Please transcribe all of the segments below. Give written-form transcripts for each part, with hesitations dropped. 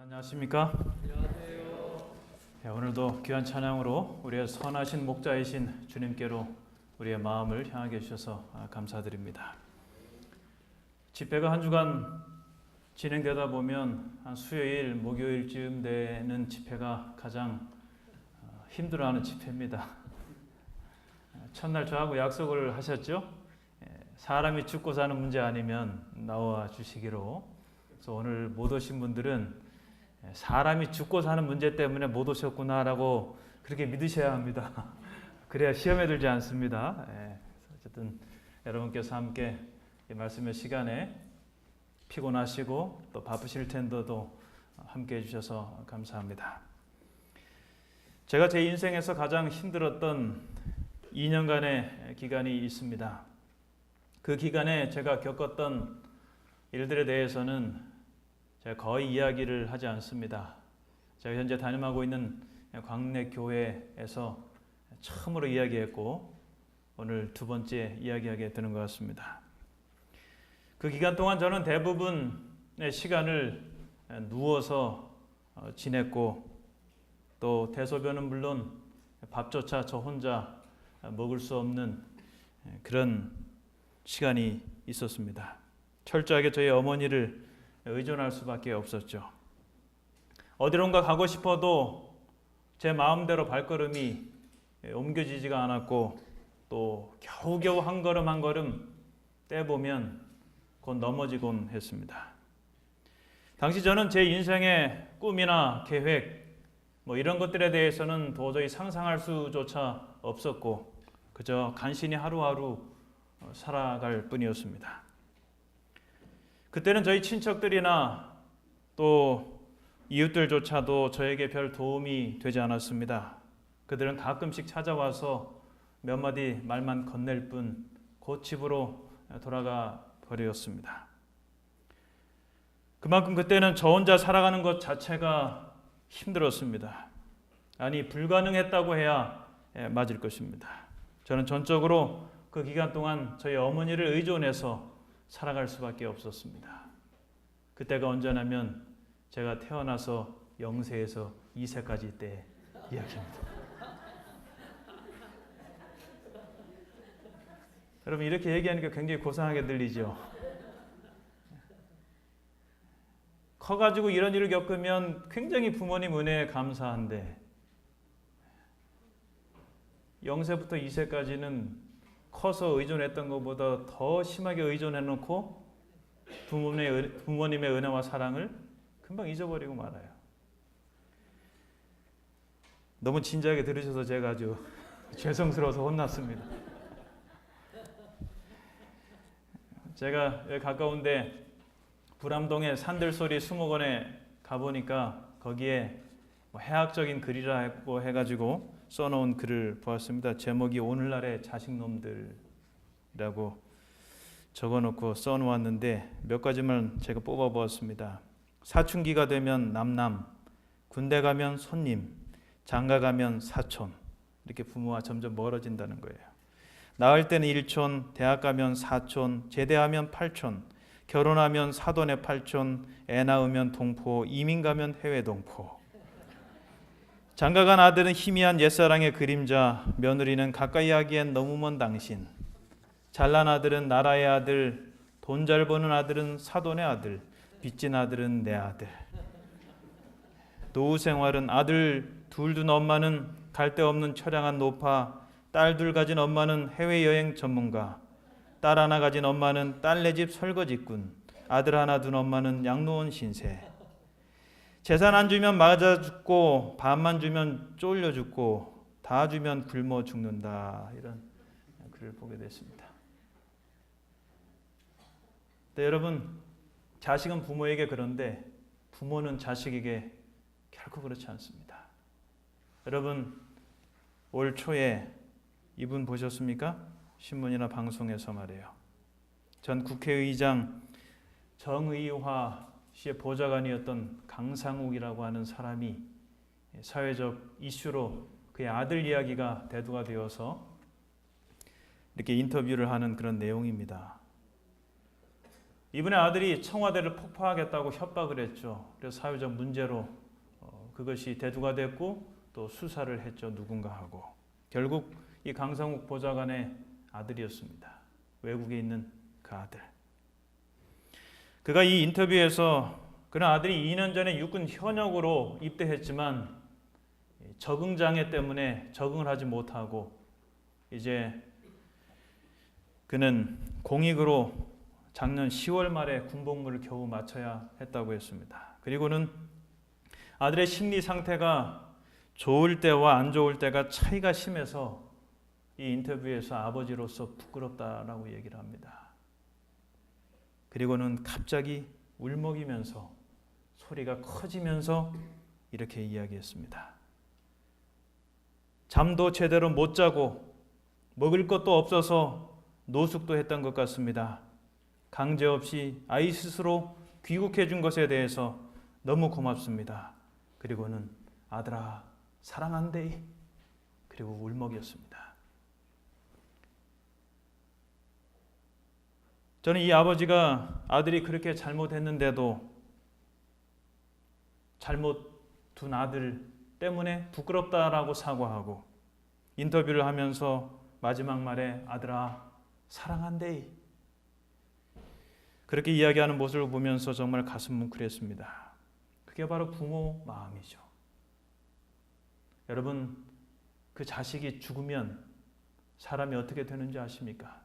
안녕하십니까? 네, 오늘도 귀한 찬양으로 우리의 선하신 목자이신 주님께로 우리의 마음을 향하게 해주셔서 감사드립니다. 집회가 한 주간 진행되다 보면 한 수요일, 목요일쯤 되는 집회가 가장 힘들어하는 집회입니다. 첫날 저하고 약속을 하셨죠? 사람이 죽고 사는 문제 아니면 나와 주시기로. 그래서 오늘 못 오신 분들은 사람이 죽고 사는 문제 때문에 못 오셨구나라고 그렇게 믿으셔야 합니다. 그래야 시험에 들지 않습니다. 어쨌든 여러분께서 함께 이 말씀의 시간에 피곤하시고 또 바쁘실 텐데도 함께 해주셔서 감사합니다. 제가 제 인생에서 가장 힘들었던 2년간의 기간이 있습니다. 그 기간에 제가 겪었던 일들에 대해서는 제가 거의 이야기를 하지 않습니다. 제가 현재 담임하고 있는 광내교회에서 처음으로 이야기했고 오늘 두 번째 이야기하게 되는 것 같습니다. 그 기간 동안 저는 대부분의 시간을 누워서 지냈고 또 대소변은 물론 밥조차 저 혼자 먹을 수 없는 그런 시간이 있었습니다. 철저하게 저희 어머니를 의존할 수밖에 없었죠. 어디론가 가고 싶어도 제 마음대로 발걸음이 옮겨지지가 않았고 또 겨우겨우 한 걸음 한 걸음 떼보면 곧 넘어지곤 했습니다. 당시 저는 제 인생의 꿈이나 계획 이런 것들에 대해서는 도저히 상상할 수조차 없었고 그저 간신히 하루하루 살아갈 뿐이었습니다. 그때는 저희 친척들이나 또 이웃들조차도 저에게 별 도움이 되지 않았습니다. 그들은 가끔씩 찾아와서 몇 마디 말만 건넬 뿐 곧 집으로 돌아가 버렸습니다. 그만큼 그때는 저 혼자 살아가는 것 자체가 힘들었습니다. 아니 불가능했다고 해야 맞을 것입니다. 저는 전적으로 그 기간 동안 저희 어머니를 의존해서 살아갈 수밖에 없었습니다. 그때가 언제냐면 제가 태어나서 0세에서 2세까지 때 이야기입니다. 여러분 이렇게 얘기하니까 굉장히 고상하게 들리죠. 커가지고 이런 일을 겪으면 굉장히 부모님 은혜에 감사한데 0세부터 2세까지는 커서 의존했던 것보다 더 심하게 의존해놓고 부모님의 은혜와 사랑을 금방 잊어버리고 말아요. 너무 진지하게 들으셔서 제가 아주 죄송스러워서 혼났습니다. 제가 여기 가까운데 불암동의 산들소리 수목원에 가보니까 거기에 해학적인 글이라고 해가지고 써놓은 글을 보았습니다. 제목이 오늘날의 자식놈들이라고 적어놓고 써놓았는데 몇 가지만 제가 뽑아보았습니다. 사춘기가 되면 남남, 군대 가면 손님, 장가 가면 사촌 이렇게 부모와 점점 멀어진다는 거예요. 낳을 때는 일촌, 대학 가면 사촌, 제대하면 팔촌, 결혼하면 사돈의 팔촌, 애 낳으면 동포, 이민 가면 해외 동포. 장가간 아들은 희미한 옛사랑의 그림자, 며느리는 가까이 하기엔 너무 먼 당신. 잘난 아들은 나라의 아들, 돈 잘 버는 아들은 사돈의 아들, 빚진 아들은 내 아들. 노후 생활은 아들 둘 둔 엄마는 갈 데 없는 처량한 노파, 딸 둘 가진 엄마는 해외여행 전문가, 딸 하나 가진 엄마는 딸네 집 설거지꾼, 아들 하나 둔 엄마는 양로원 신세. 재산 안 주면 맞아 죽고 반만 주면 쫄려 죽고 다 주면 굶어 죽는다. 이런 글을 보게 됐습니다. 네, 여러분 자식은 부모에게 그런데 부모는 자식에게 결코 그렇지 않습니다. 여러분 올 초에 이분 보셨습니까? 신문이나 방송에서 말이에요. 전 국회의장 정의화 씨의 보좌관이었던 강상욱이라고 하는 사람이 사회적 이슈로 그의 아들 이야기가 대두가 되어서 이렇게 인터뷰를 하는 그런 내용입니다. 이분의 아들이 청와대를 폭파하겠다고 협박을 했죠. 그래서 사회적 문제로 그것이 대두가 됐고 또 수사를 했죠. 누군가 하고. 결국 이 강성욱 보좌관의 아들이었습니다. 외국에 있는 그 아들. 그가 이 인터뷰에서 그런 아들이 2년 전에 육군 현역으로 입대했지만 적응장애 때문에 적응을 하지 못하고 이제 그는 공익으로 작년 10월 말에 군복무를 겨우 마쳐야 했다고 했습니다. 그리고는 아들의 심리 상태가 좋을 때와 안 좋을 때가 차이가 심해서 이 인터뷰에서 아버지로서 부끄럽다라고 얘기를 합니다. 그리고는 갑자기 울먹이면서 소리가 커지면서 이렇게 이야기했습니다. 잠도 제대로 못 자고 먹을 것도 없어서 노숙도 했던 것 같습니다. 강제 없이 아이 스스로 귀국해 준 것에 대해서 너무 고맙습니다. 그리고는 아들아 사랑한대. 그리고 울먹였습니다. 저는 이 아버지가 아들이 그렇게 잘못했는데도 잘못 둔 아들 때문에 부끄럽다라고 사과하고 인터뷰를 하면서 마지막 말에 아들아 사랑한대. 그렇게 이야기하는 모습을 보면서 정말 가슴 뭉클했습니다. 그게 바로 부모 마음이죠. 여러분, 그 자식이 죽으면 사람이 어떻게 되는지 아십니까?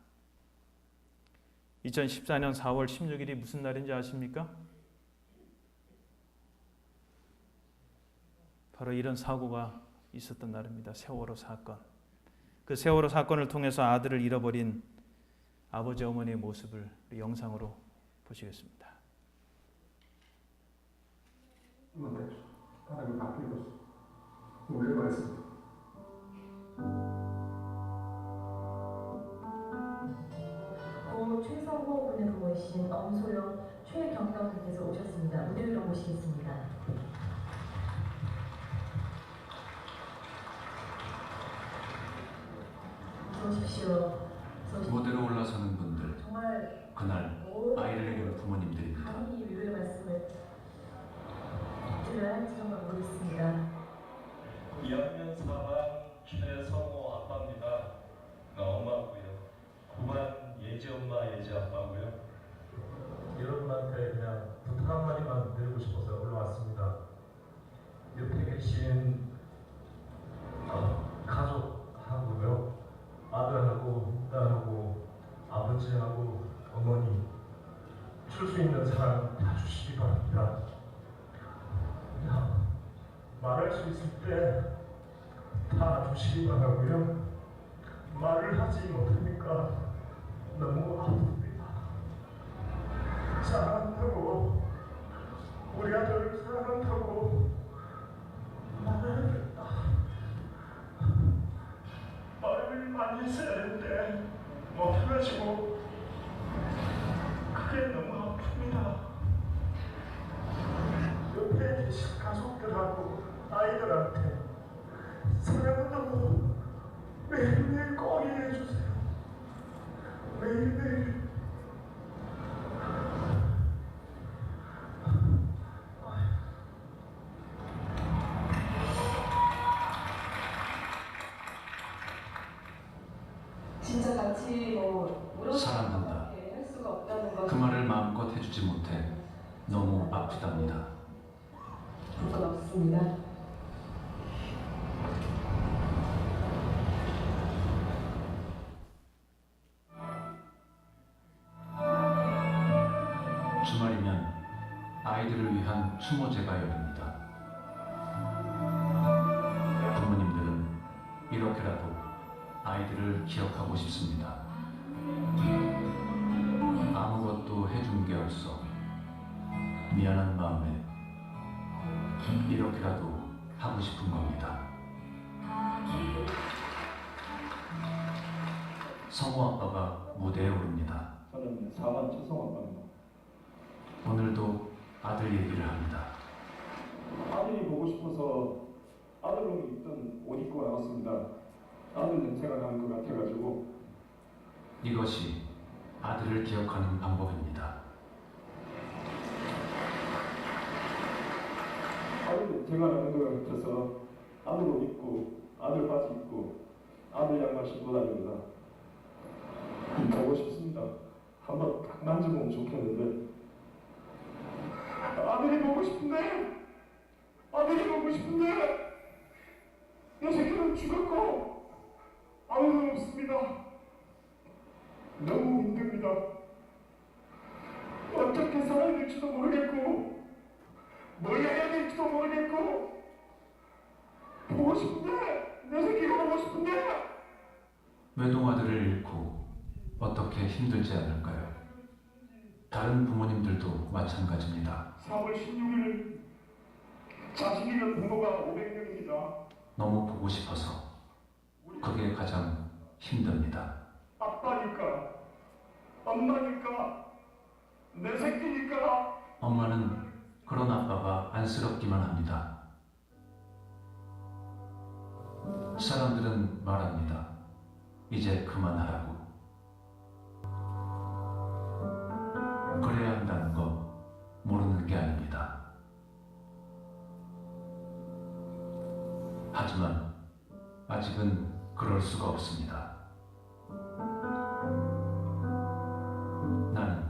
2014년 4월 16일이 무슨 날인지 아십니까? 바로 이런 사고가 있었던 날입니다. 세월호 사건. 그 세월호 사건을 통해서 아들을 잃어버린 아버지 어머니의 모습을 영상으로 보시겠습니다. 바람이 바뀌었어. 왜 말씀? 고 최성호 군의 부모이신 엄소영 최경경 분께서 오셨습니다. 무대 위로 모시겠습니다. 어서 오십시오. 무대로 올라서는 분들, 정말 그날 아이를 잃은 부모님들입니다. 감히 위로의 말씀을 드려야 할지 정말 모르겠습니다. 2학년 4반 최성호 아빠입니다. 엄마고요. 9반 예지 엄마 예지 아빠고요. 여러분한테 그냥 부탁 한마디만 드리고 싶어서 올라왔습니다. 옆에 계신 가족하고요. 아들하고 딸하고 아버지하고 어머니 줄 수 있는 사랑 다 주시기 바랍니다. 말할 수 있을 때 다 주시기 바라고요. 말을 하지 못하니까 너무 아픕니다. 사랑한다고 우리 아들 사랑한다고 말을 많이 했어야 했는데 못해가지고 그게 너무 아픕니다. 옆에 계신 가족들하고 아이들한테 사랑한다고 매일매일 꼭 얘기해주세요. 매일매일. 진짜 같이 사랑한다. 할 수가 없다는 것. 그 말을 마음껏 해주지 못해 너무 아프답니다. 부끄럽습니다. 주말이면 아이들을 위한 추모제가 열립니다. 부모님들은 이렇게라도 아이들을 기억하고 싶습니다. 아무것도 해준 게 없어 미안한 마음에 이렇게라도 하고 싶은 겁니다. 성호 아빠가 무대에 오릅니다. 저는 4반 최성호 아빠입니다. 오늘도 아들 얘기를 합니다. 아들이 보고 싶어서 아들로 입던 옷 입고 나왔습니다. 아들 냄새가 나는 것 같아가지고 이것이 아들을 기억하는 방법입니다. 아들이 대관하는 것 같아서 아들 옷 입고 아들 바지 입고 아들 양말 신고 다닙니다. 보고 싶습니다. 한번 딱 만져보면 좋겠는데 아들이 보고 싶은데 내 새끼는 죽었고 아무도 없습니다. 너무 힘듭니다. 어떻게 살아야 될지도 모르겠고 뭘 해야 될지도 모르겠고 보고 싶은데 내 새끼가 보고 싶은데 외동아들을 잃고 어떻게 힘들지 않을까요? 다른 부모님들도 마찬가지입니다. 4월 16일 자식 잃은 부모가 500명입니다. 너무 보고 싶어서 그게 가장 힘듭니다. 아빠니까 엄마니까 내 새끼니까 엄마는 그런 아빠가 안쓰럽기만 합니다. 사람들은 말합니다. 이제 그만하라고. 그래야 한다는 거 모르는 게 아닙니다. 하지만 아직은 그럴 수가 없습니다. 나는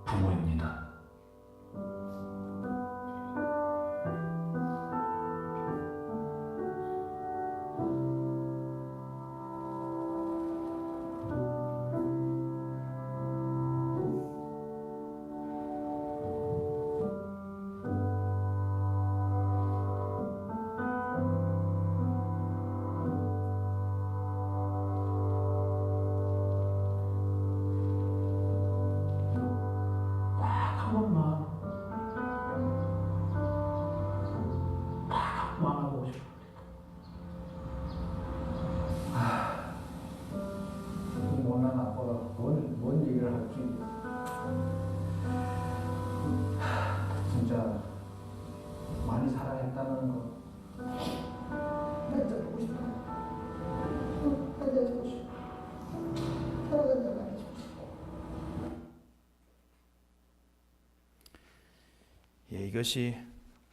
부모입니다. 망하고 싶어. 이 못난 아빠가 뭔 얘기를 할지 진짜 많이 사랑했다는 거. 진짜 보고 싶어. 살려주고 싶어. 살아간다고 해주고 싶어. 예, 이것이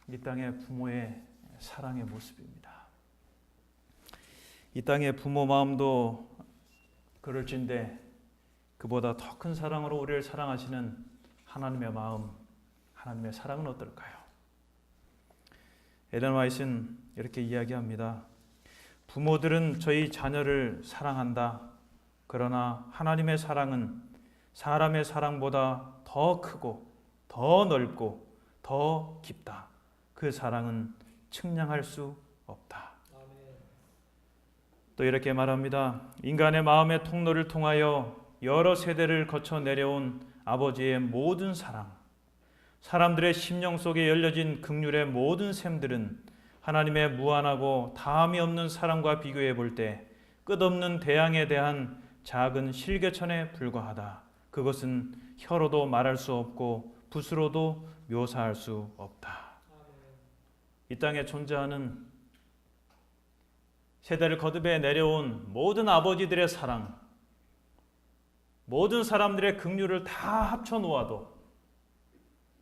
이 땅의 부모의 사랑의 모습입니다. 이 땅의 부모 마음도 그럴진데 그보다 더 큰 사랑으로 우리를 사랑하시는 하나님의 마음, 하나님의 사랑은 어떨까요? 엘렌 화이트는 이렇게 이야기합니다. 부모들은 저희 자녀를 사랑한다. 그러나 하나님의 사랑은 사람의 사랑보다 더 크고 더 넓고 더 깊다. 그 사랑은 측량할 수 없다. 또 이렇게 말합니다. 인간의 마음의 통로를 통하여 여러 세대를 거쳐 내려온 아버지의 모든 사랑, 사람들의 심령 속에 열려진 긍휼의 모든 샘들은 하나님의 무한하고 다함이 없는 사랑과 비교해 볼 때 끝없는 대양에 대한 작은 실개천에 불과하다. 그것은 혀로도 말할 수 없고 붓으로도 묘사할 수 없다. 이 땅에 존재하는 세대를 거듭해 내려온 모든 아버지들의 사랑, 모든 사람들의 긍휼을 다 합쳐 놓아도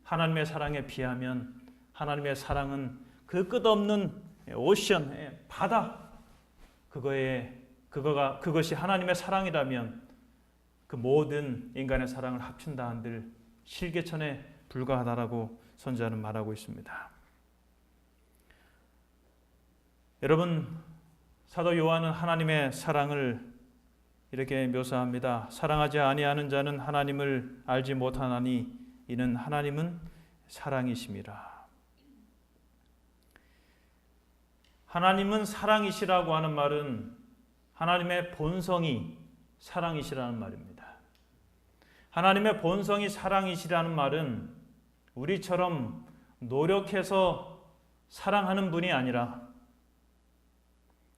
하나님의 사랑에 비하면 하나님의 사랑은 그 끝없는 오션, 바다, 그것이 하나님의 사랑이라면 그 모든 인간의 사랑을 합친다 한들 실개천에 불과하다라고 선지자는 말하고 있습니다. 여러분, 사도 요한은 하나님의 사랑을 이렇게 묘사합니다. 사랑하지 아니하는 자는 하나님을 알지 못하나니 이는 하나님은 사랑이심이라. 하나님은 사랑이시라고 하는 말은 하나님의 본성이 사랑이시라는 말입니다. 하나님의 본성이 사랑이시라는 말은 우리처럼 노력해서 사랑하는 분이 아니라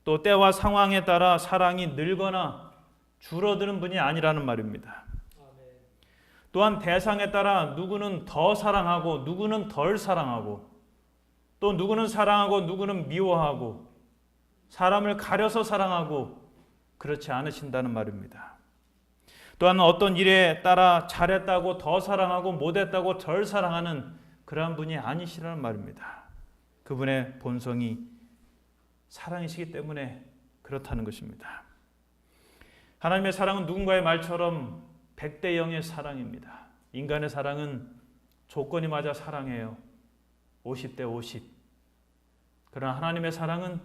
또 때와 상황에 따라 사랑이 늘거나 줄어드는 분이 아니라는 말입니다. 또한 대상에 따라 누구는 더 사랑하고 누구는 덜 사랑하고 또 누구는 사랑하고 누구는 미워하고 사람을 가려서 사랑하고 그렇지 않으신다는 말입니다. 또한 어떤 일에 따라 잘했다고 더 사랑하고 못했다고 덜 사랑하는 그러한 분이 아니시라는 말입니다. 그분의 본성이 사랑이시기 때문에 그렇다는 것입니다. 하나님의 사랑은 누군가의 말처럼 100대 0의 사랑입니다. 인간의 사랑은 조건이 맞아 사랑해요. 50대 50. 그러나 하나님의 사랑은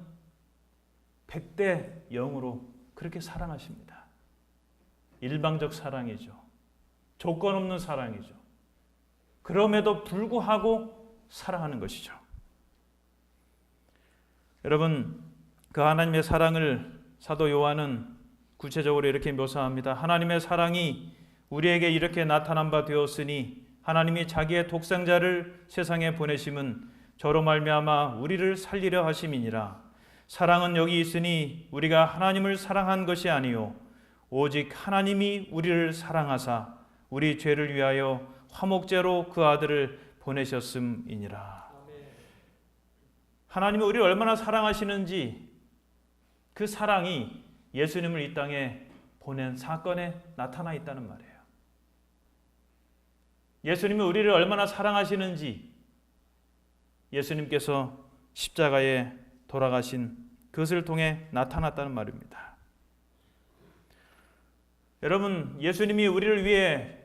100대 0으로 그렇게 사랑하십니다. 일방적 사랑이죠. 조건 없는 사랑이죠. 그럼에도 불구하고 사랑하는 것이죠. 여러분, 그 하나님의 사랑을 사도 요한은 구체적으로 이렇게 묘사합니다. 하나님의 사랑이 우리에게 이렇게 나타난 바 되었으니 하나님이 자기의 독생자를 세상에 보내심은 저로 말미암아 우리를 살리려 하심이니라. 사랑은 여기 있으니 우리가 하나님을 사랑한 것이 아니요 오직 하나님이 우리를 사랑하사 우리 죄를 위하여 화목제로 그 아들을 보내셨음이니라. 하나님이 우리를 얼마나 사랑하시는지 그 사랑이 예수님을 이 땅에 보낸 사건에 나타나 있다는 말이에요. 예수님이 우리를 얼마나 사랑하시는지 예수님께서 십자가에 돌아가신 그것을 통해 나타났다는 말입니다. 여러분, 예수님이 우리를 위해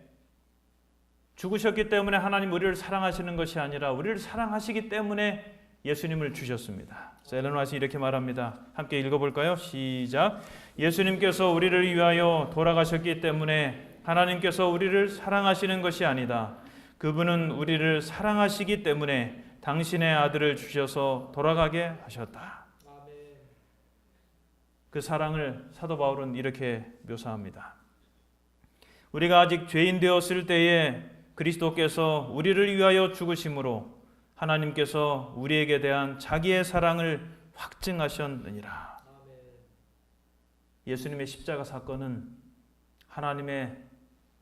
죽으셨기 때문에 하나님 우리를 사랑하시는 것이 아니라 우리를 사랑하시기 때문에 예수님을 주셨습니다. 엘렌 화이트는 이렇게 말합니다. 함께 읽어볼까요? 시작. 예수님께서 우리를 위하여 돌아가셨기 때문에 하나님께서 우리를 사랑하시는 것이 아니다. 그분은 우리를 사랑하시기 때문에 당신의 아들을 주셔서 돌아가게 하셨다. 그 사랑을 사도 바울은 이렇게 묘사합니다. 우리가 아직 죄인 되었을 때에 그리스도께서 우리를 위하여 죽으심으로 하나님께서 우리에게 대한 자기의 사랑을 확증하셨느니라. 예수님의 십자가 사건은 하나님의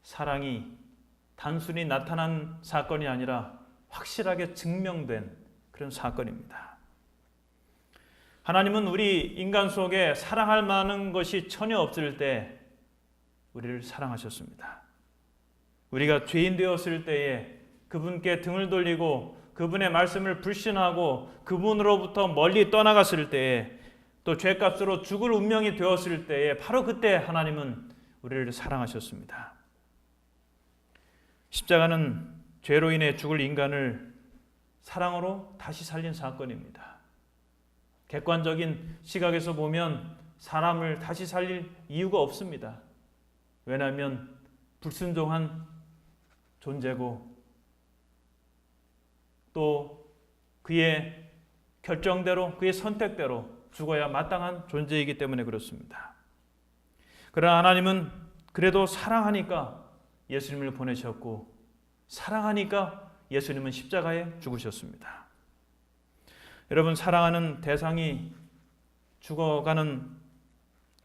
사랑이 단순히 나타난 사건이 아니라 확실하게 증명된 그런 사건입니다. 하나님은 우리 인간 속에 사랑할 만한 것이 전혀 없을 때 우리를 사랑하셨습니다. 우리가 죄인 되었을 때에 그분께 등을 돌리고 그분의 말씀을 불신하고 그분으로부터 멀리 떠나갔을 때에 또 죄값으로 죽을 운명이 되었을 때에 바로 그때 하나님은 우리를 사랑하셨습니다. 십자가는 죄로 인해 죽을 인간을 사랑으로 다시 살린 사건입니다. 객관적인 시각에서 보면 사람을 다시 살릴 이유가 없습니다. 왜냐하면 불순종한 존재고 또 그의 결정대로 그의 선택대로 죽어야 마땅한 존재이기 때문에 그렇습니다. 그러나 하나님은 그래도 사랑하니까 예수님을 보내셨고 사랑하니까 예수님은 십자가에 죽으셨습니다. 여러분, 사랑하는 대상이 죽어가는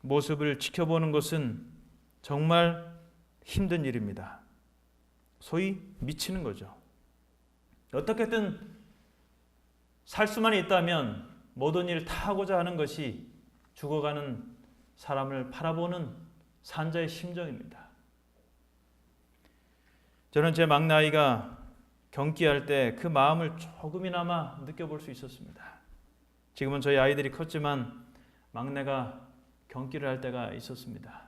모습을 지켜보는 것은 정말 힘든 일입니다. 소위 미치는 거죠. 어떻게든 살 수만 있다면 모든 일을 다 하고자 하는 것이 죽어가는 사람을 바라보는 산자의 심정입니다. 저는 제 막내아이가 경기할 때 그 마음을 조금이나마 느껴볼 수 있었습니다. 지금은 저희 아이들이 컸지만 막내가 경기를 할 때가 있었습니다.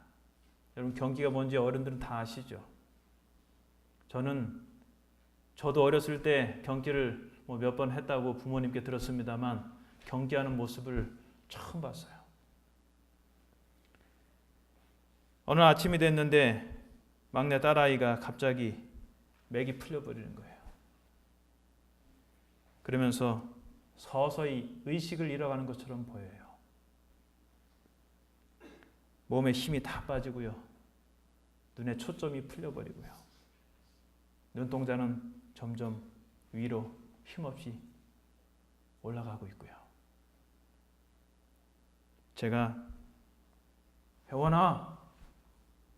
여러분, 경기가 뭔지 어른들은 다 아시죠? 저도 어렸을 때 경기를 몇 번 했다고 부모님께 들었습니다만 경기하는 모습을 처음 봤어요. 어느 아침이 됐는데 막내 딸아이가 갑자기 맥이 풀려버리는 거예요. 그러면서 서서히 의식을 잃어가는 것처럼 보여요. 몸에 힘이 다 빠지고요. 눈에 초점이 풀려버리고요. 눈동자는 점점 위로 힘없이 올라가고 있고요. 제가 혜원아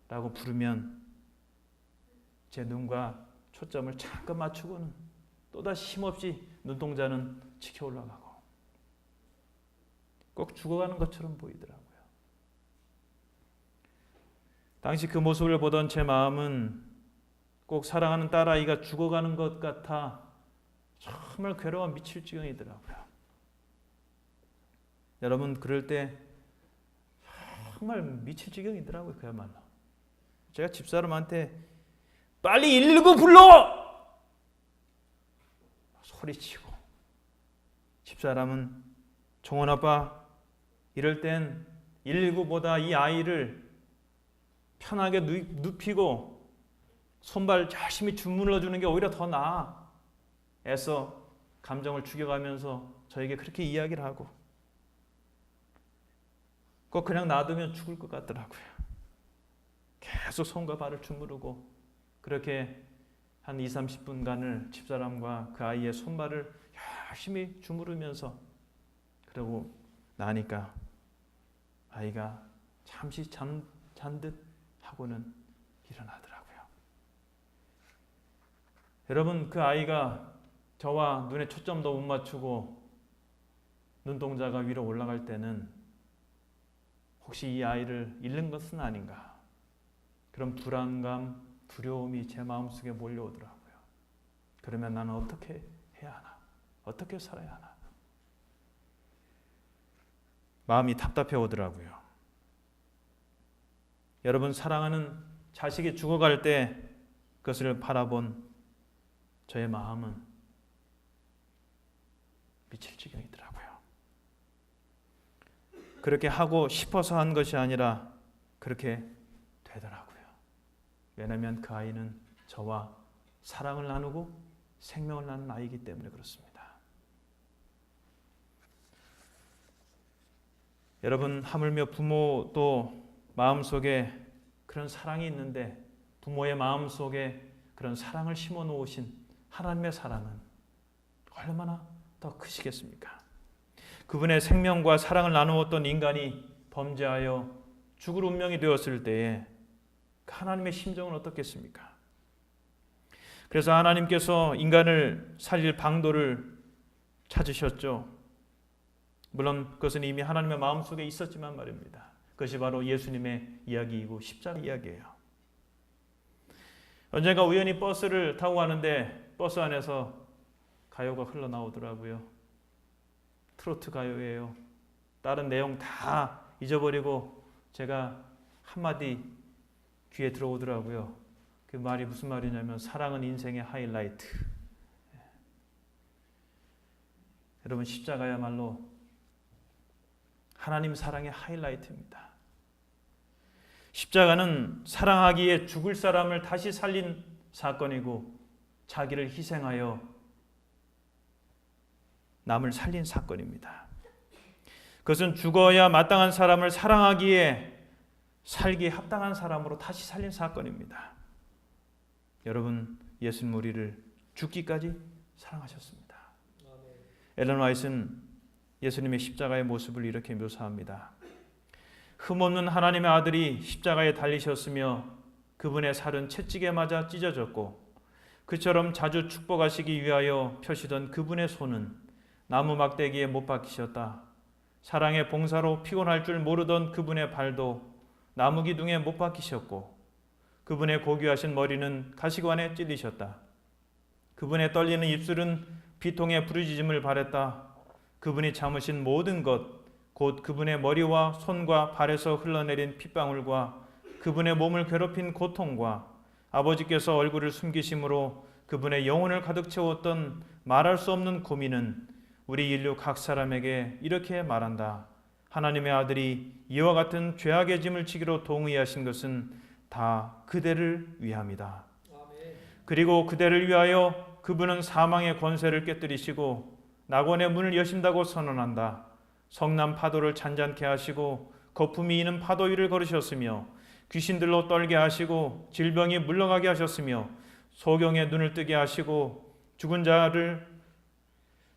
라고 부르면 제 눈과 초점을 잠깐 맞추고는 또다시 힘없이 눈동자는 치켜 올라가고 꼭 죽어가는 것처럼 보이더라고요. 당시 그 모습을 보던 제 마음은 꼭 사랑하는 딸아이가 죽어가는 것 같아 정말 괴로워 미칠 지경이더라고요. 여러분 그럴 때 정말 미칠 지경이더라고요. 그야말로. 제가 집사람한테 빨리 119 불러! 소리치고, 집사람은 종원 아빠 이럴 땐 119보다 이 아이를 편하게 눕히고 손발 열심히 주물러 주는 게 오히려 더 나아. 애써 감정을 죽여가면서 저에게 그렇게 이야기를 하고, 꼭 그냥 놔두면 죽을 것 같더라고요. 계속 손과 발을 주무르고 그렇게 한 20-30분간을 집사람과 그 아이의 손발을 열심히 주무르면서 그러고 나니까 아이가 잠시 잔듯 하고는 일어나더라고요. 여러분 그 아이가 저와 눈에 초점도 못 맞추고 눈동자가 위로 올라갈 때는 혹시 이 아이를 잃는 것은 아닌가, 그런 불안감, 두려움이 제 마음속에 몰려오더라고요. 그러면 나는 어떻게 해야 하나? 어떻게 살아야 하나? 마음이 답답해 오더라고요. 여러분 사랑하는 자식이 죽어갈 때 그것을 바라본 저의 마음은 미칠 지경이더라고요. 그렇게 하고 싶어서 한 것이 아니라 그렇게 되더라고요. 왜냐하면 그 아이는 저와 사랑을 나누고 생명을 나누는 아이이기 때문에 그렇습니다. 여러분 하물며 부모도 마음속에 그런 사랑이 있는데 부모의 마음속에 그런 사랑을 심어 놓으신 하나님의 사랑은 얼마나 더 크시겠습니까? 그분의 생명과 사랑을 나누었던 인간이 범죄하여 죽을 운명이 되었을 때에 하나님의 심정은 어떻겠습니까? 그래서 하나님께서 인간을 살릴 방도를 찾으셨죠. 물론 그것은 이미 하나님의 마음속에 있었지만 말입니다. 그것이 바로 예수님의 이야기이고 십자가 이야기예요. 언젠가 우연히 버스를 타고 가는데 버스 안에서 가요가 흘러나오더라고요. 트로트 가요예요. 다른 내용 다 잊어버리고 제가 한마디 귀에 들어오더라고요. 그 말이 무슨 말이냐면 사랑은 인생의 하이라이트. 여러분 십자가야말로 하나님 사랑의 하이라이트입니다. 십자가는 사랑하기에 죽을 사람을 다시 살린 사건이고 자기를 희생하여 남을 살린 사건입니다. 그것은 죽어야 마땅한 사람을 사랑하기에 살기에 합당한 사람으로 다시 살린 사건입니다. 여러분 예수님 우리를 죽기까지 사랑하셨습니다. 엘런 화이트는 예수님의 십자가의 모습을 이렇게 묘사합니다. 흠없는 하나님의 아들이 십자가에 달리셨으며 그분의 살은 채찍에 맞아 찢어졌고 그처럼 자주 축복하시기 위하여 펴시던 그분의 손은 나무 막대기에 못 박히셨다. 사랑의 봉사로 피곤할 줄 모르던 그분의 발도 나무 기둥에 못 박히셨고 그분의 고귀하신 머리는 가시관에 찔리셨다. 그분의 떨리는 입술은 비통의 부르짖음을 바랬다. 그분이 참으신 모든 것, 곧 그분의 머리와 손과 발에서 흘러내린 핏방울과 그분의 몸을 괴롭힌 고통과 아버지께서 얼굴을 숨기심으로 그분의 영혼을 가득 채웠던 말할 수 없는 고민은 우리 인류 각 사람에게 이렇게 말한다. 하나님의 아들이 이와 같은 죄악의 짐을 지기로 동의하신 것은 다 그대를 위함이다. 그리고 그대를 위하여 그분은 사망의 권세를 깨뜨리시고 낙원의 문을 여신다고 선언한다. 성난 파도를 잔잔케 하시고 거품이 이는 파도 위를 걸으셨으며 귀신들로 떨게 하시고 질병이 물러가게 하셨으며 소경의 눈을 뜨게 하시고 죽은 자를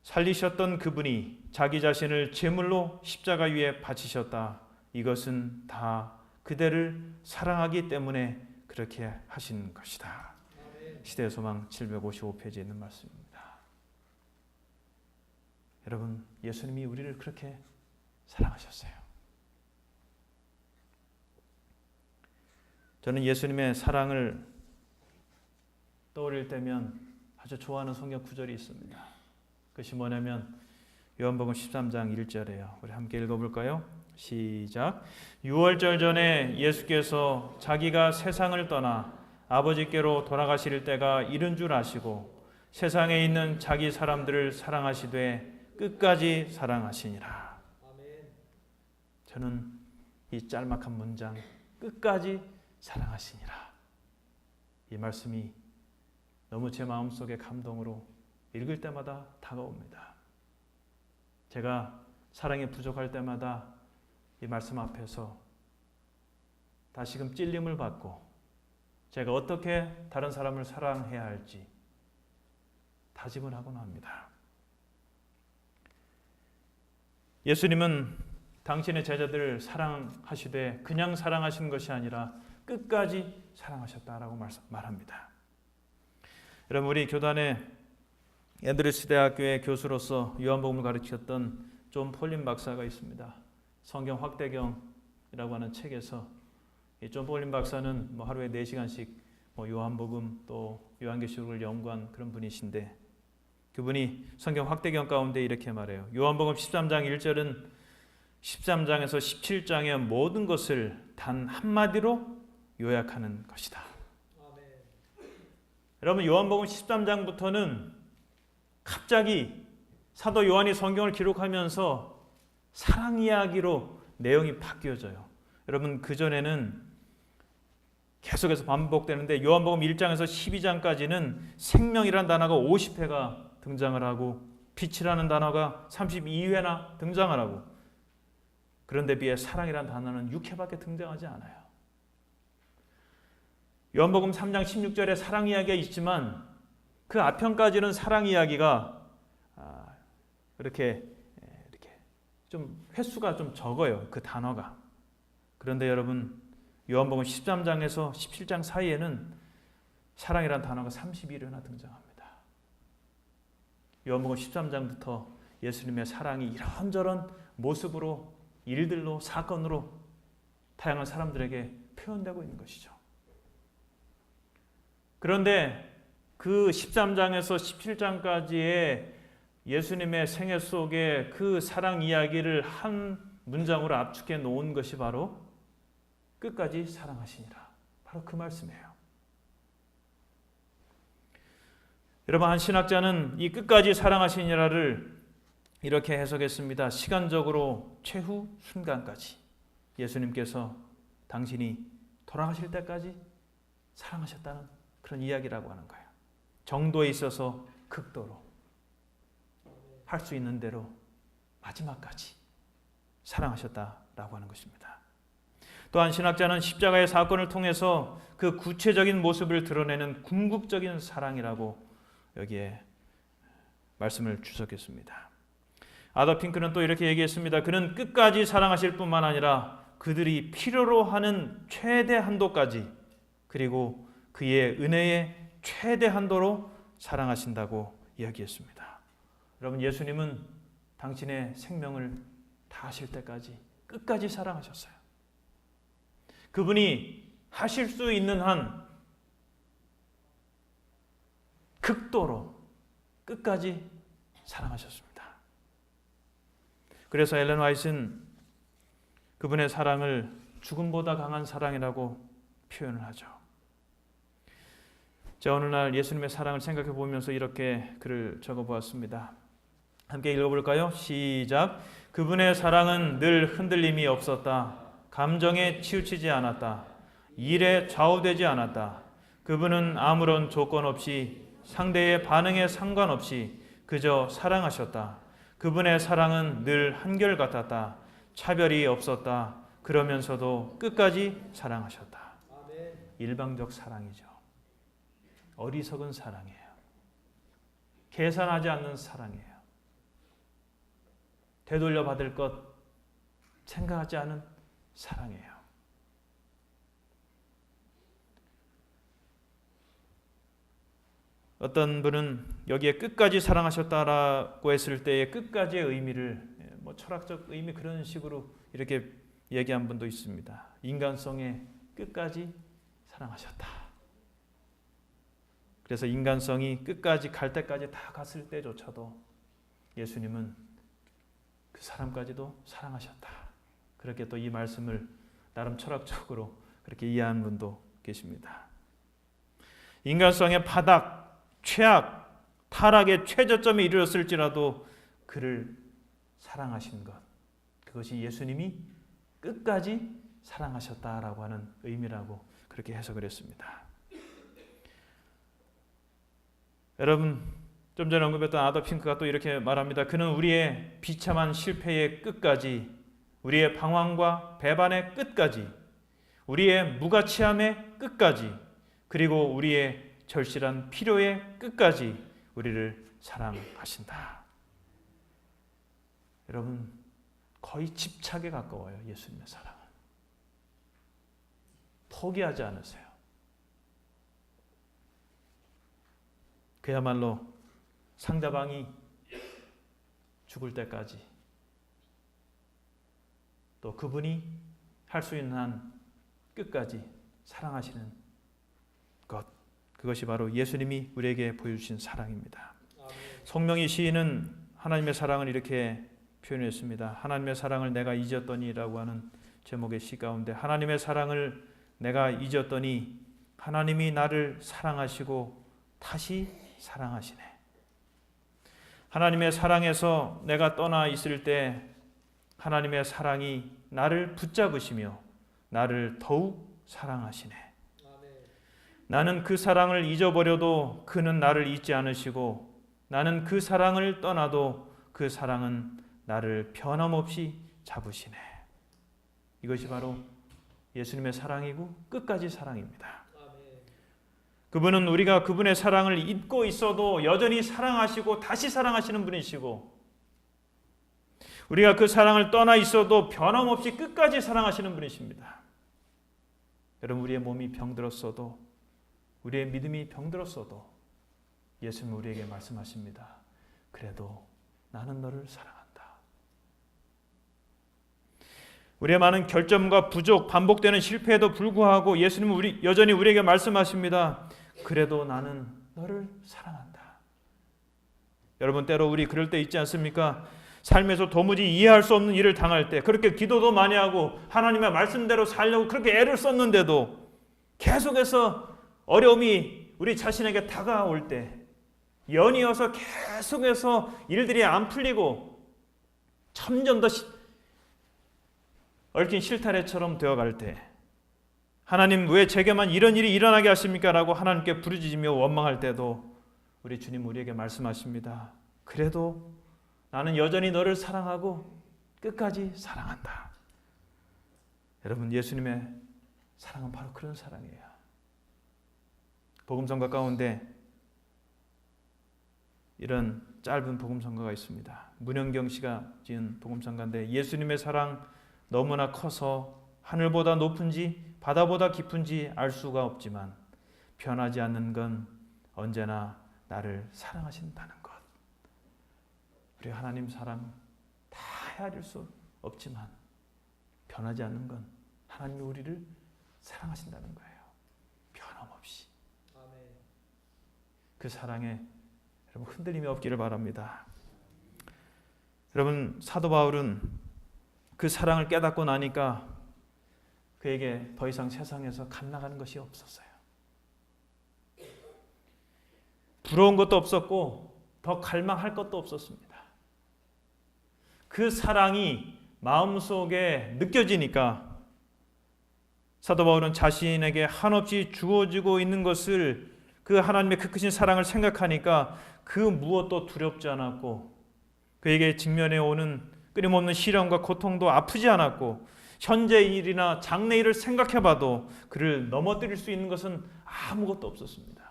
살리셨던 그분이 자기 자신을 제물로 십자가 위에 바치셨다. 이것은 다 그대를 사랑하기 때문에 그렇게 하신 것이다. 시대의 소망 755페이지에 있는 말씀입니다. 여러분 예수님이 우리를 그렇게 사랑하셨어요. 저는 예수님의 사랑을 떠올릴 때면 아주 좋아하는 성경 구절이 있습니다. 그것이 뭐냐면 요한복음 13장 1절이에요. 우리 함께 읽어볼까요? 시작. 유월절 전에 예수께서 자기가 세상을 떠나 아버지께로 돌아가실 때가 이른 줄 아시고 세상에 있는 자기 사람들을 사랑하시되 끝까지 사랑하시니라. 저는 이 짤막한 문장 끝까지 사랑하시니라, 이 말씀이 너무 제 마음속에 감동으로 읽을 때마다 다가옵니다. 제가 사랑이 부족할 때마다 이 말씀 앞에서 다시금 찔림을 받고 제가 어떻게 다른 사람을 사랑해야 할지 다짐을 하곤 합니다. 예수님은 당신의 제자들을 사랑하시되 그냥 사랑하신 것이 아니라 끝까지 사랑하셨다라고 말합니다. 여러분, 우리 교단의 앤드루스 대학교의 교수로서 요한복음을 가르쳤던 존 폴린 박사가 있습니다. 성경 확대경이라고 하는 책에서 이 존 폴린 박사는 하루에 4시간씩 요한복음 또 요한계시록을 연구한 그런 분이신데, 그분이 성경 확대경 가운데 이렇게 말해요. 요한복음 13장 1절은 13장에서 17장의 모든 것을 단 한마디로 요약하는 것이다. 아멘. 여러분, 요한복음 13장부터는 갑자기 사도 요한이 성경을 기록하면서 사랑 이야기로 내용이 바뀌어져요. 여러분, 그전에는 계속해서 반복되는데 요한복음 1장에서 12장까지는 생명이라는 단어가 50회가 등장을 하고 빛이라는 단어가 32회나 등장을 하고, 그런데 비해 사랑이라는 단어는 6회밖에 등장하지 않아요. 요한복음 3장 16절에 사랑 이야기가 있지만 그 앞편까지는 사랑 이야기가 이렇게 좀 횟수가 좀 적어요, 그 단어가. 그런데 여러분, 요한복음 13장에서 17장 사이에는 사랑이라는 단어가 31회나 등장합니다. 요한복음 13장부터 예수님의 사랑이 이런저런 모습으로, 일들로, 사건으로 다양한 사람들에게 표현되고 있는 것이죠. 그런데 그 13장에서 17장까지의 예수님의 생애 속에 그 사랑 이야기를 한 문장으로 압축해 놓은 것이 바로 끝까지 사랑하시니라, 바로 그 말씀이에요. 여러분, 한 신학자는 이 끝까지 사랑하시니라를 이렇게 해석했습니다. 시간적으로 최후 순간까지 예수님께서 당신이 돌아가실 때까지 사랑하셨다는 그런 이야기라고 하는 거예요. 정도에 있어서 극도로, 할 수 있는 대로 마지막까지 사랑하셨다라고 하는 것입니다. 또한 신학자는 십자가의 사건을 통해서 그 구체적인 모습을 드러내는 궁극적인 사랑이라고 여기에 말씀을 주석했습니다. 아더 핑크는 또 이렇게 얘기했습니다. 그는 끝까지 사랑하실 뿐만 아니라 그들이 필요로 하는 최대 한도까지, 그리고 그의 은혜의 최대 한도로 사랑하신다고 이야기했습니다. 여러분, 예수님은 당신의 생명을 다하실 때까지 끝까지 사랑하셨어요. 그분이 하실 수 있는 한 극도로 끝까지 사랑하셨습니다. 그래서 엘렌 화이트는 그분의 사랑을 죽음보다 강한 사랑이라고 표현을 하죠. 자, 어느 날 예수님의 사랑을 생각해 보면서 이렇게 글을 적어 보았습니다. 함께 읽어볼까요? 시작. 그분의 사랑은 늘 흔들림이 없었다. 감정에 치우치지 않았다. 일에 좌우되지 않았다. 그분은 아무런 조건 없이, 상대의 반응에 상관없이 그저 사랑하셨다. 그분의 사랑은 늘 한결같았다. 차별이 없었다. 그러면서도 끝까지 사랑하셨다. 일방적 사랑이죠. 어리석은 사랑이에요. 계산하지 않는 사랑이에요. 되돌려 받을 것 생각하지 않은 사랑이에요. 어떤 분은 여기에 끝까지 사랑하셨다라고 했을 때의 끝까지의 의미를 철학적 의미 그런 식으로 이렇게 얘기한 분도 있습니다. 인간성의 끝까지 사랑하셨다. 그래서 인간성이 끝까지 갈 때까지 다 갔을 때조차도 예수님은 그 사람까지도 사랑하셨다. 그렇게 또 이 말씀을 나름 철학적으로 그렇게 이해하는 분도 계십니다. 인간성의 바닥, 최악, 타락의 최저점에 이르렀을지라도 그를 사랑하신 것, 그것이 예수님이 끝까지 사랑하셨다라고 하는 의미라고 그렇게 해석을 했습니다. 여러분, 좀 전에 언급했던 아더 핑크가 또 이렇게 말합니다. 그는 우리의 비참한 실패의 끝까지, 우리의 방황과 배반의 끝까지, 우리의 무가치함의 끝까지, 그리고 우리의 절실한 필요의 끝까지 우리를 사랑하신다. 여러분, 거의 집착에 가까워요. 예수님의 사랑은. 포기하지 않으세요. 그야말로 상대방이 죽을 때까지, 또 그분이 할 수 있는 한 끝까지 사랑하시는 것, 그것이 바로 예수님이 우리에게 보여주신 사랑입니다. 성명이 시인은 하나님의 사랑을 이렇게 표현했습니다. 하나님의 사랑을 내가 잊었더니라고 하는 제목의 시 가운데, 하나님의 사랑을 내가 잊었더니 하나님이 나를 사랑하시고 다시 사랑하시네. 하나님의 사랑에서 내가 떠나 있을 때 하나님의 사랑이 나를 붙잡으시며 나를 더욱 사랑하시네. 나는 그 사랑을 잊어버려도 그는 나를 잊지 않으시고, 나는 그 사랑을 떠나도 그 사랑은 나를 변함없이 잡으시네. 이것이 바로 예수님의 사랑이고 끝까지 사랑입니다. 그분은 우리가 그분의 사랑을 잊고 있어도 여전히 사랑하시고 다시 사랑하시는 분이시고, 우리가 그 사랑을 떠나 있어도 변함없이 끝까지 사랑하시는 분이십니다. 여러분, 우리의 몸이 병들었어도, 우리의 믿음이 병들었어도 예수님은 우리에게 말씀하십니다. 그래도 나는 너를 사랑한다. 우리의 많은 결점과 부족, 반복되는 실패에도 불구하고 예수님은 여전히 우리에게 말씀하십니다. 그래도 나는 너를 사랑한다. 여러분, 때로 우리 그럴 때 있지 않습니까? 삶에서 도무지 이해할 수 없는 일을 당할 때, 그렇게 기도도 많이 하고 하나님의 말씀대로 살려고 그렇게 애를 썼는데도 계속해서 어려움이 우리 자신에게 다가올 때, 연이어서 계속해서 일들이 안 풀리고 점점 더 얽힌 실타래처럼 되어갈 때, 하나님 왜 제게만 이런 일이 일어나게 하십니까? 라고 하나님께 부르짖으며 원망할 때도 우리 주님 우리에게 말씀하십니다. 그래도 나는 여전히 너를 사랑하고 끝까지 사랑한다. 여러분, 예수님의 사랑은 바로 그런 사랑이에요. 복음성가 가운데 이런 짧은 복음성가가 있습니다. 문영경 씨가 지은 복음성가인데, 예수님의 사랑 너무나 커서 하늘보다 높은지 바다보다 깊은지 알 수가 없지만 변하지 않는 건 언제나 나를 사랑하신다는 것. 우리 하나님 사랑 다 헤아릴 수 없지만 변하지 않는 건 하나님이 우리를 사랑하신다는 거예요. 변함없이. 그 사랑에 여러분 흔들림이 없기를 바랍니다. 여러분, 사도 바울은 그 사랑을 깨닫고 나니까 그에게 더 이상 세상에서 감나가는 것이 없었어요. 부러운 것도 없었고 더 갈망할 것도 없었습니다. 그 사랑이 마음속에 느껴지니까 사도 바울은 자신에게 한없이 주어지고 있는 것을, 그 하나님의 그 크신 사랑을 생각하니까 그 무엇도 두렵지 않았고, 그에게 직면해 오는 끊임없는 시련과 고통도 아프지 않았고, 현재 일이나 장래 일을 생각해봐도 그를 넘어뜨릴 수 있는 것은 아무것도 없었습니다.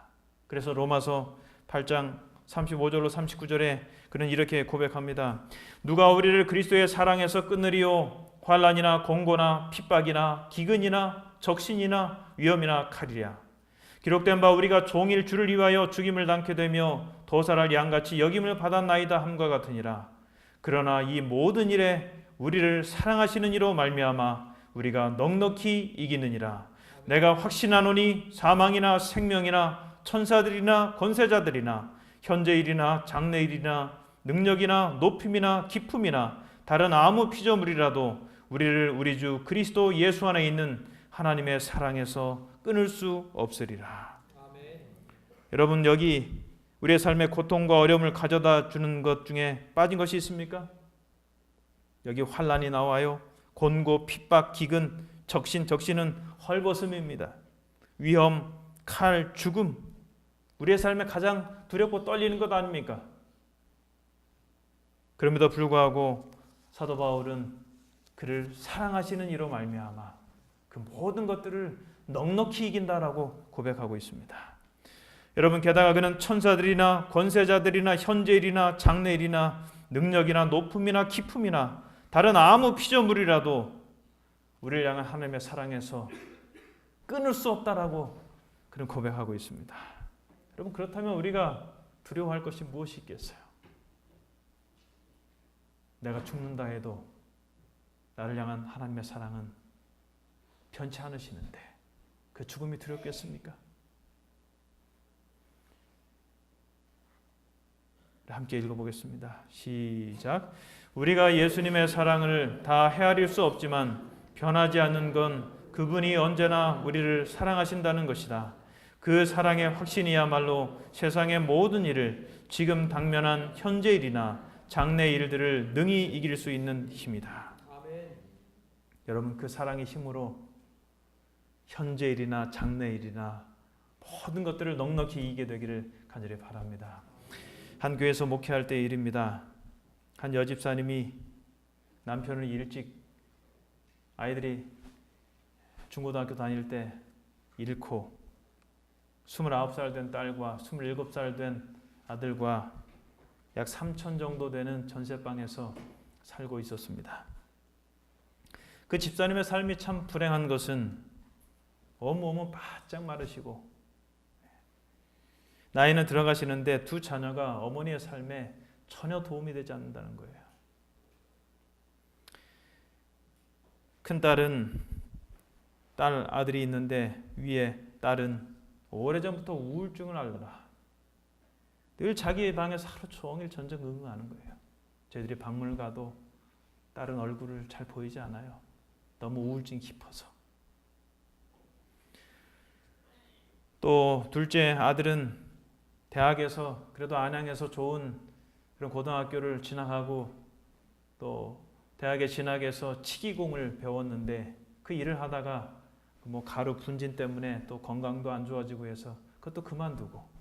그래서 로마서 8장 35절로 39절에 그는 이렇게 고백합니다. 누가 우리를 그리스도의 사랑에서 끊으리요? 환난이나 공고나 핍박이나 기근이나 적신이나 위험이나 칼이랴. 기록된 바 우리가 종일 주를 위하여 죽임을 당케 되며 도살할 양같이 여김을 받았나이다 함과 같으니라. 그러나 이 모든 일에 우리를 사랑하시는 이로 말미암아 우리가 넉넉히 이기느니라. 내가 확신하노니 사망이나 생명이나 천사들이나 권세자들이나 현재일이나 장래일이나 능력이나 높임이나 깊음이나 다른 아무 피조물이라도 우리를 우리 주 그리스도 예수 안에 있는 하나님의 사랑에서 끊을 수 없으리라. 여러분, 여기 우리의 삶에 고통과 어려움을 가져다 주는 것 중에 빠진 것이 있습니까? 여기 환난이 나와요. 곤고, 핍박, 기근, 적신은 헐벗음입니다. 위험, 칼, 죽음, 우리의 삶에 가장 두렵고 떨리는 것 아닙니까? 그럼에도 불구하고 사도 바울은 그를 사랑하시는 이로 말미암아 그 모든 것들을 넉넉히 이긴다라고 고백하고 있습니다. 여러분, 게다가 그는 천사들이나 권세자들이나 현재일이나 장래일이나 능력이나 높음이나 기품이나 다른 아무 피조물이라도 우리를 향한 하나님의 사랑에서 끊을 수 없다라고 그는 고백하고 있습니다. 여러분, 그렇다면 우리가 두려워할 것이 무엇이 있겠어요? 내가 죽는다 해도 나를 향한 하나님의 사랑은 변치 않으시는데 그 죽음이 두렵겠습니까? 함께 읽어보겠습니다. 시작. 우리가 예수님의 사랑을 다 헤아릴 수 없지만 변하지 않는 건 그분이 언제나 우리를 사랑하신다는 것이다. 그 사랑의 확신이야말로 세상의 모든 일을, 지금 당면한 현재 일이나 장래 일들을 능히 이길 수 있는 힘이다. 아멘. 여러분, 그 사랑의 힘으로 현재 일이나 장래 일이나 모든 것들을 넉넉히 이기게 되기를 간절히 바랍니다. 한 교회에서 목회할 때 일입니다. 한 여집사님이 남편을 일찍, 아이들이 중고등학교 다닐 때 잃고 29살 된 딸과 27살 된 아들과 약 3천 정도 되는 전세방에서 살고 있었습니다. 그 집사님의 삶이 참 불행한 것은 몸은 바짝 마르시고 나이는 들어가시는데 두 자녀가 어머니의 삶에 전혀 도움이 되지 않는다는 거예요. 큰딸은 아들이 있는데 위에 딸은 오래전부터 우울증을 앓느라 늘 자기 방에서 하루 종일 전전긍긍하는 거예요. 저희들이 방문을 가도 딸은 얼굴을 잘 보이지 않아요. 너무 우울증이 깊어서. 또 둘째 아들은 대학에서 그래도 안양에서 좋은 그런 고등학교를 진학하고 또 대학에 진학해서 치기공을 배웠는데 그 일을 하다가 가루 분진 때문에 또 건강도 안 좋아지고 해서 그것도 그만두고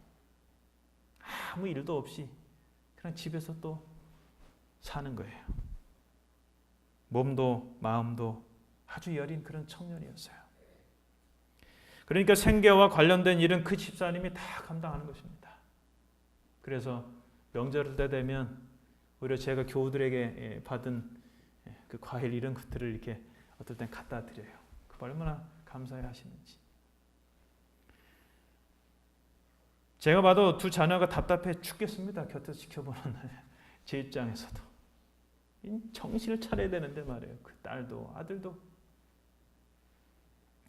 아무 일도 없이 그냥 집에서 또 사는 거예요. 몸도 마음도 아주 여린 그런 청년이었어요. 그러니까 생계와 관련된 일은 그 집사님이 다 감당하는 것입니다. 그래서 명절 때 되면 오히려 제가 교우들에게 받은 그 과일 이런 것들을 이렇게 어떨 땐 갖다 드려요. 그 얼마나 감사해 하시는지. 제가 봐도 두 자녀가 답답해 죽겠습니다. 곁에서 지켜보는 제 입장에서도. 정신을 차려야 되는데 말이에요. 그 딸도 아들도.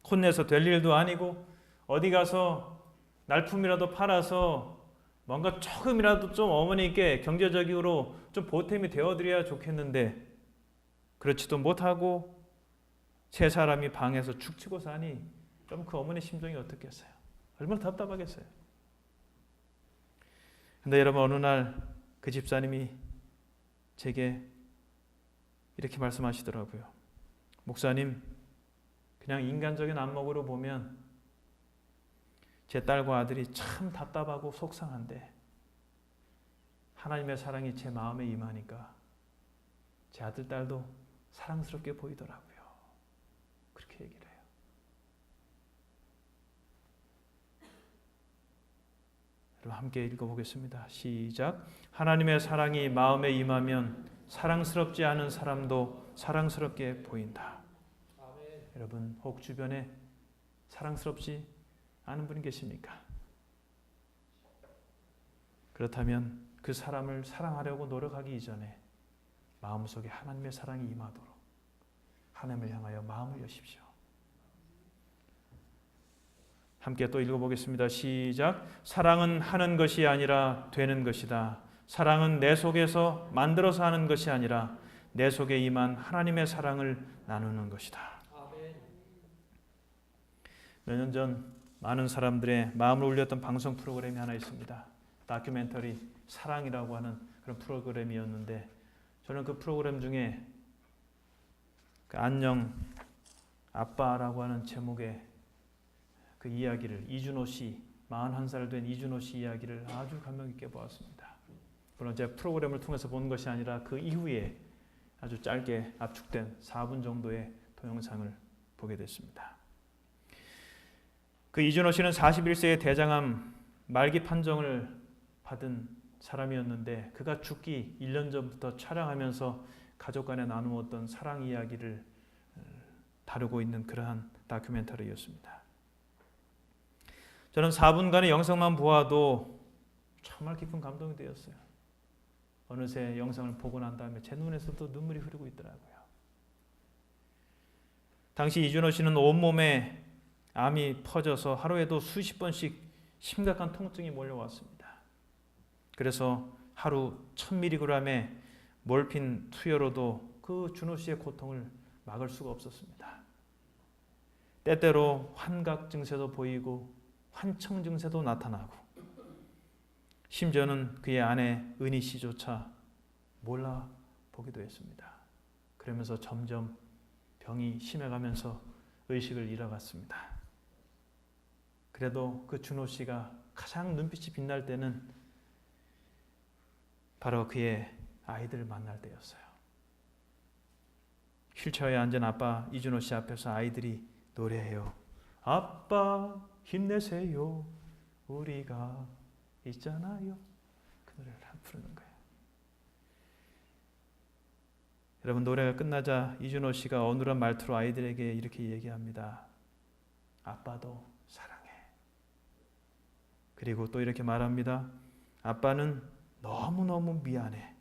혼내서 될 일도 아니고 어디 가서 날품이라도 팔아서 뭔가 조금이라도 좀 어머니께 경제적으로 좀 보탬이 되어드려야 좋겠는데 그렇지도 못하고 세 사람이 방에서 죽치고 사니 좀 그 어머니 심정이 어떻겠어요? 얼마나 답답하겠어요? 근데 여러분, 어느 날 그 집사님이 제게 이렇게 말씀하시더라고요. 목사님, 그냥 인간적인 안목으로 보면 제 딸과 아들이 참 답답하고 속상한데 하나님의 사랑이 제 마음에 임하니까 제 아들, 딸도 사랑스럽게 보이더라고요. 그렇게 얘기를 해요. 여러분, 함께 읽어보겠습니다. 시작. 하나님의 사랑이 마음에 임하면 사랑스럽지 않은 사람도 사랑스럽게 보인다. 아멘. 여러분, 혹 주변에 사랑스럽지 않은 분이 계십니까? 그렇다면 그 사람을 사랑하려고 노력하기 이전에 마음속에 하나님의 사랑이 임하도록 하나님을 향하여 마음을 여십시오. 함께 또 읽어보겠습니다. 시작. 사랑은 하는 것이 아니라 되는 것이다. 사랑은 내 속에서 만들어서 하는 것이 아니라 내 속에 임한 하나님의 사랑을 나누는 것이다. 몇 년 전 많은 사람들의 마음을 울렸던 방송 프로그램이 하나 있습니다. 다큐멘터리 사랑이라고 하는 그런 프로그램이었는데 저는 그 프로그램 중에 그 안녕 아빠라고 하는 제목의 그 이야기를 이준호 씨 41살 된 이준호 씨 이야기를 아주 감명 깊게 보았습니다. 물론 제가 프로그램을 통해서 본 것이 아니라 그 이후에 아주 짧게 압축된 4분 정도의 동영상을 보게 됐습니다. 그 이준호 씨는 41세의 대장암 말기 판정을 받은 사람이었는데 그가 죽기 1년 전부터 촬영하면서 가족 간에 나누었던 사랑 이야기를 다루고 있는 그러한 다큐멘터리였습니다. 저는 4분간의 영상만 보아도 정말 깊은 감동이 되었어요. 어느새 영상을 보고 난 다음에 제 눈에서도 눈물이 흐르고 있더라고요. 당시 이준호 씨는 온몸에 암이 퍼져서 하루에도 수십 번씩 심각한 통증이 몰려왔습니다. 그래서 하루 1000mg의 몰핀 투여로도 그 준호 씨의 고통을 막을 수가 없었습니다. 때때로 환각 증세도 보이고 환청 증세도 나타나고 심지어는 그의 아내 은희 씨조차 몰라보기도 했습니다. 그러면서 점점 병이 심해가면서 의식을 잃어갔습니다. 그래도 그 준호 씨가 가장 눈빛이 빛날 때는 바로 그의 아이들을 만날 때였어요. 휠체어에 앉은 아빠 이준호 씨 앞에서 아이들이 노래해요. 아빠 힘내세요. 우리가 있잖아요. 그 노래를 부르는 거예요. 여러분 노래가 끝나자 이준호 씨가 어눌한 말투로 아이들에게 이렇게 얘기합니다. 아빠도 사랑해. 그리고 또 이렇게 말합니다. 아빠는 너무너무 미안해.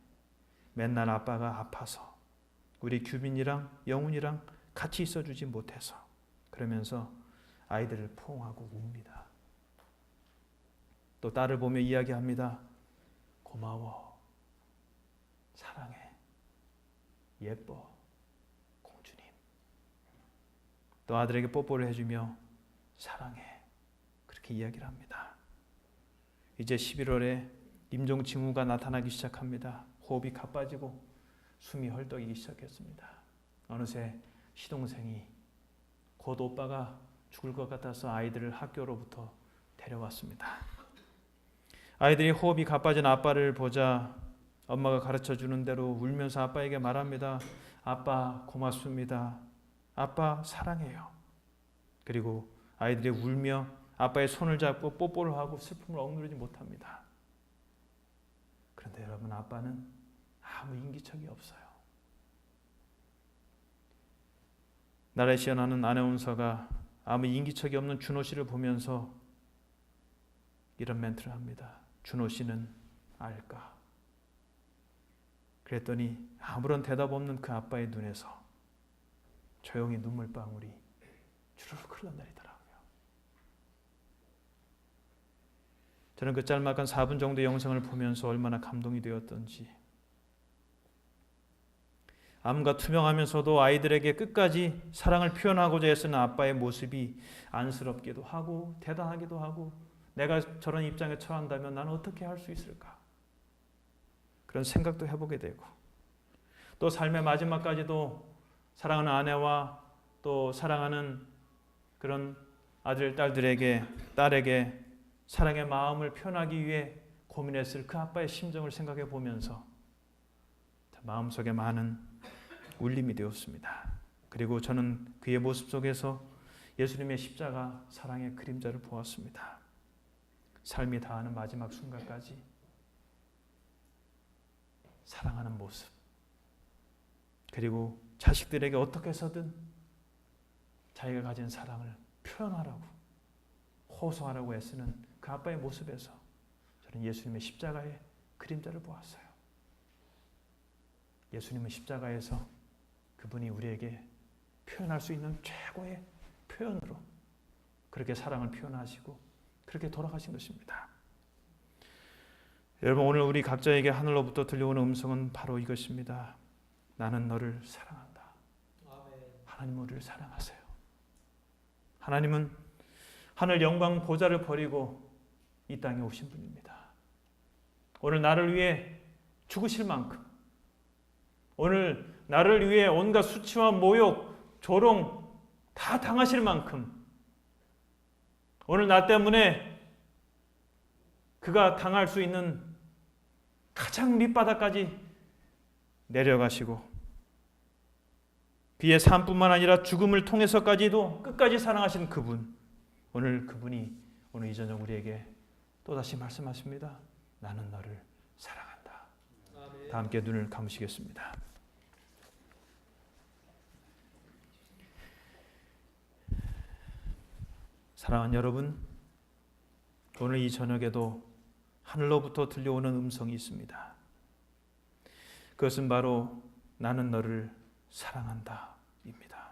맨날 아빠가 아파서 우리 규빈이랑 영훈이랑 같이 있어주지 못해서. 그러면서 아이들을 포옹하고 웁니다. 또 딸을 보며 이야기합니다. 고마워. 사랑해. 예뻐. 공주님. 또 아들에게 뽀뽀를 해주며 사랑해. 그렇게 이야기를 합니다. 이제 11월에 임종 징후가 나타나기 시작합니다. 호흡이 가빠지고 숨이 헐떡이기 시작했습니다. 어느새 시동생이 곧 오빠가 죽을 것 같아서 아이들을 학교로부터 데려왔습니다. 아이들이 호흡이 가빠진 아빠를 보자 엄마가 가르쳐주는 대로 울면서 아빠에게 말합니다. 아빠 고맙습니다. 아빠 사랑해요. 그리고 아이들이 울며 아빠의 손을 잡고 뽀뽀를 하고 슬픔을 억누르지 못합니다. 그런데 여러분 아빠는 아무 인기척이 없어요. 나라에 시연하는 아나운서가 아무 인기척이 없는 준호 씨를 보면서 이런 멘트를 합니다. 준호 씨는 알까? 그랬더니 아무런 대답 없는 그 아빠의 눈에서 조용히 눈물방울이 주르륵 흘러내리더라고요. 저는 그 짤막한 4분 정도의 영상을 보면서 얼마나 감동이 되었던지 암과 투명하면서도 아이들에게 끝까지 사랑을 표현하고자 애쓰는 아빠의 모습이 안쓰럽기도 하고 대단하기도 하고 내가 저런 입장에 처한다면 나는 어떻게 할 수 있을까? 그런 생각도 해보게 되고 또 삶의 마지막까지도 사랑하는 아내와 또 사랑하는 그런 아들, 딸에게 사랑의 마음을 표현하기 위해 고민했을 그 아빠의 심정을 생각해 보면서 마음속에 많은 울림이 되었습니다. 그리고 저는 그의 모습 속에서 예수님의 십자가 사랑의 그림자를 보았습니다. 삶이 다하는 마지막 순간까지 사랑하는 모습 그리고 자식들에게 어떻게 해서든 자기가 가진 사랑을 표현하라고 호소하라고 애쓰는 그 아빠의 모습에서 저는 예수님의 십자가의 그림자를 보았어요. 예수님은 십자가에서 그분이 우리에게 표현할 수 있는 최고의 표현으로 그렇게 사랑을 표현하시고 그렇게 돌아가신 것입니다. 여러분 오늘 우리 각자에게 하늘로부터 들려오는 음성은 바로 이것입니다. 나는 너를 사랑한다. 하나님 우리를 사랑하세요. 하나님은 하늘 영광 보좌를 버리고 이 땅에 오신 분입니다. 오늘 나를 위해 죽으실 만큼, 오늘 나를 위해 온갖 수치와 모욕, 조롱 다 당하실 만큼, 오늘 나 때문에 그가 당할 수 있는 가장 밑바닥까지 내려가시고 그의 삶뿐만 아니라 죽음을 통해서까지도 끝까지 사랑하신 그분, 오늘 그분이 오늘 이 저녁 우리에게 또다시 말씀하십니다. 나는 너를 사랑한다. 다 함께 눈을 감으시겠습니다. 사랑하는 여러분, 오늘 이 저녁에도 하늘로부터 들려오는 음성이 있습니다. 그것은 바로 나는 너를 사랑한다 입니다.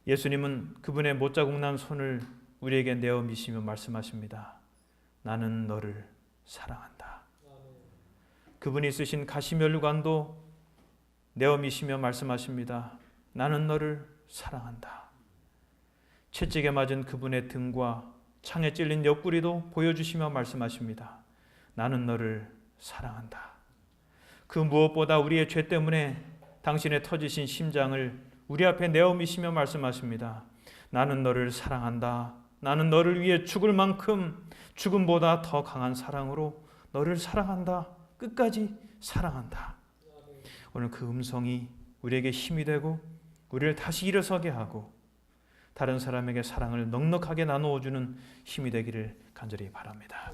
예수님은 그분의 못자국 난 손을 우리에게 내어 미시며 말씀하십니다. 나는 너를 사랑한다. 그분이 쓰신 가시면류관도 내어 미시며 말씀하십니다. 나는 너를 사랑한다. 채찍에 맞은 그분의 등과 창에 찔린 옆구리도 보여주시며 말씀하십니다. 나는 너를 사랑한다. 그 무엇보다 우리의 죄 때문에 당신의 터지신 심장을 우리 앞에 내어 미시며 말씀하십니다. 나는 너를 사랑한다. 나는 너를 위해 죽을 만큼 죽음보다 더 강한 사랑으로 너를 사랑한다. 끝까지 사랑한다. 오늘 그 음성이 우리에게 힘이 되고 우리를 다시 일어서게 하고 다른 사람에게 사랑을 넉넉하게 나누어주는 힘이 되기를 간절히 바랍니다.